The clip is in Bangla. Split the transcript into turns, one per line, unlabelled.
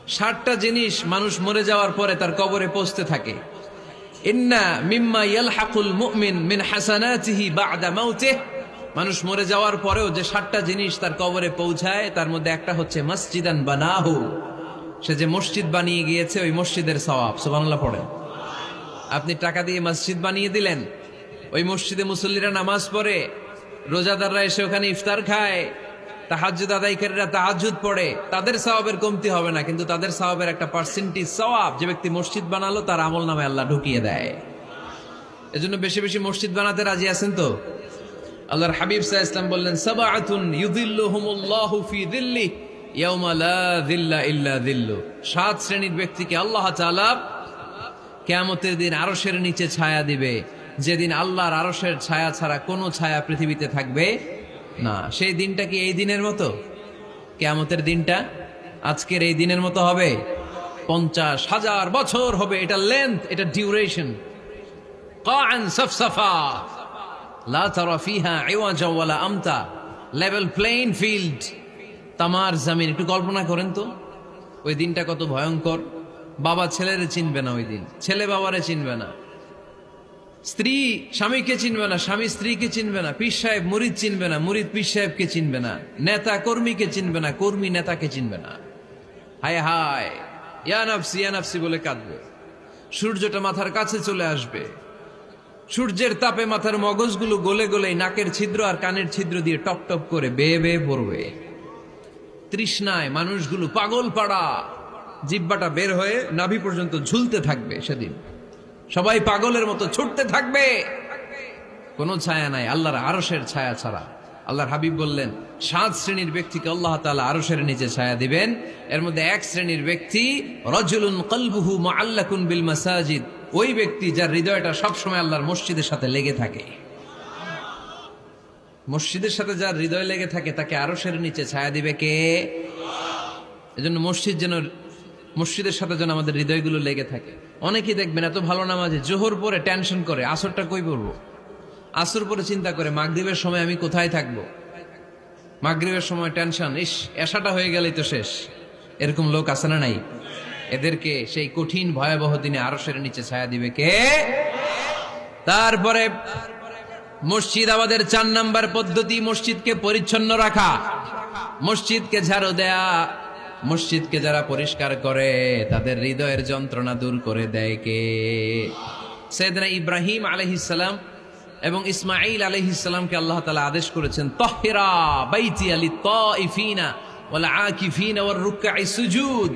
60টা জিনিস মানুষ মরে যাওয়ার পরে তার কবরে পৌঁছতে থাকে। ইন্না মিম্মা ইয়ালহাকুল মুমিন মিন হাসানাতিহি বা'দা মাউতিহি, মানুষ মরে যাওয়ার পরেও যে 60টা জিনিস তার কবরে পৌঁছায় তার মধ্যে একটা হচ্ছে মসজিদান বানাহু, সে যে মসজিদ বানিয়ে গিয়েছে ওই মসজিদের সওয়াব। সুবহানাল্লাহ পড়েন। আপনি টাকা দিয়ে মসজিদ বানিয়ে দিলেন, ওই মসজিদে মুসল্লিরা নামাজ পড়ে, রোজাদাররা এসে ওখানে ইফতার খায়, তাহাজ্জুদ আদায়কারীরা তাহাজ্জুদ পড়ে, তাদের সওয়াবের কমতি হবে না, কিন্তু তাদের সওয়াবের একটা পার্সেন্টেজ সওয়াব যে ব্যক্তি মসজিদ বানালো তার আমলনামায় আল্লাহ ঢুকিয়ে দেয়। এজন্য বেশি বেশি মসজিদ বানাতে রাজি আছেন তো? আল্লাহর হাবিব সাল্লাল্লাহু আলাইহি ওয়াসাল্লাম বললেন, সাবআতুন ইউযিল্লুহুমুল্লাহু ফি যিল্লিহি ইয়াওমা লা যিল্লা ইল্লা যিল্লু। 7 শ্রেণীর ব্যক্তিকে আল্লাহ তাআলা কিয়ামতের দিন আরশের নিচে ছায়া দিবে, যেদিন আল্লাহর আরশের ছায়া ছাড়া কোনো ছায়া পৃথিবীতে থাকবে না। সেই দিনটা কি এই দিনের মতো? কিয়ামতের দিনটা আজকের এই দিনের মতো হবে? 50,000 বছর হবে। এটা লেন্থ, এটা ডিউরেশন। কাআন সাফসাফা লা তারা ফিহা ইওয়াজা ওয়ালা আমতা, লেভেল প্লেইন ফিল্ড, তামার জমিন। একটু কল্পনা করেন তো ওই দিনটা কত ভয়ঙ্কর। বাবা ছেলেরে চিনবে না ওই দিন, ছেলে বাবারে চিনবে না, স্ত্রী স্বামীকে চিনবে না, স্বামী স্ত্রীকে চিনবে না, পীর সাহেব মুরিদ চিনবে না, মুরিদ পীর সাহেবকে চিনবে না, নেতা কর্মীকে চিনবে না, কর্মী নেতাকে চিনবে না। হায় হায়, ইয়া নাফসি ইয়া নাফসি বলে কাঁদবে। সূর্যটা মাথার কাছে চলে আসবে, সূর্যের তাপে মাথার মগজগুলো গলে গলে নাকের ছিদ্র আর কানের ছিদ্র দিয়ে টপ টপ করে বেয়ে বেয়ে পড়বে। তৃষ্ণায় মানুষগুলো পাগল পাড়া, জিহ্বাটা বের হয়ে নাভি পর্যন্ত ঝুলতে থাকবে। সেদিন সবাই পাগলের মতো ছুটতে থাকবে, কোনো ছায়া নাই আল্লাহর আরশের ছায়া ছাড়া। আল্লাহর হাবিব বললেন 7 শ্রেণীর ব্যক্তিকে আল্লাহ তাআলা আরশের নিচে ছায়া দিবেন। এর মধ্যে 1 শ্রেণীর ব্যক্তি রাজুলুন কলবুহু মুআল্লাকুন বিল মাসাজিদ, ওই ব্যক্তি যার হৃদয়টা সবসময় আল্লাহর মসজিদের সাথে লেগে থাকে। মসজিদের সাথে যার হৃদয় লেগে থাকে তাকে আরশের নিচে ছায়া দিবে কে? এজন্য মসজিদের সাথে যেন আমাদের হৃদয়গুলো লেগে থাকে। অনেকেই দেখবেন এত ভালো নামাজে জোহর পরে টেনশন করে আসরটা কই পড়বো, আসর পরে চিন্তা করে মাগরিবের সময় আমি কোথায় থাকবো, মাগরিবের সময় টেনশন, ইস এশাটা হয়ে গেলেই তো শেষ। এরকম লোক আছে না নাই? এদেরকে সেই কঠিন ভয়াবহ দিনে আরশের নিচে ছায়া দিবে কে? তারপরে মসজিদ আমাদের 4 নাম্বার পদ্ধতি, মসজিদকে পরিচ্ছন্ন রাখা, মসজিদকে ঝাড়ু দেয়া। মসজিদকে যারা পরিষ্কার করে তাদের হৃদয়ের যন্ত্রণা দূর করে দেয় কে? সাইয়েদনা ইব্রাহিম আলাইহিস সালাম এবং ইসমাঈল আলাইহিস সালামকে আল্লাহ তাআলা আদেশ করেছেন, তাহহিরা বাইতিয়া লিত-তাইফিনা ওয়াল আকিফিনা ওয়ার রুকআই সুজুদ।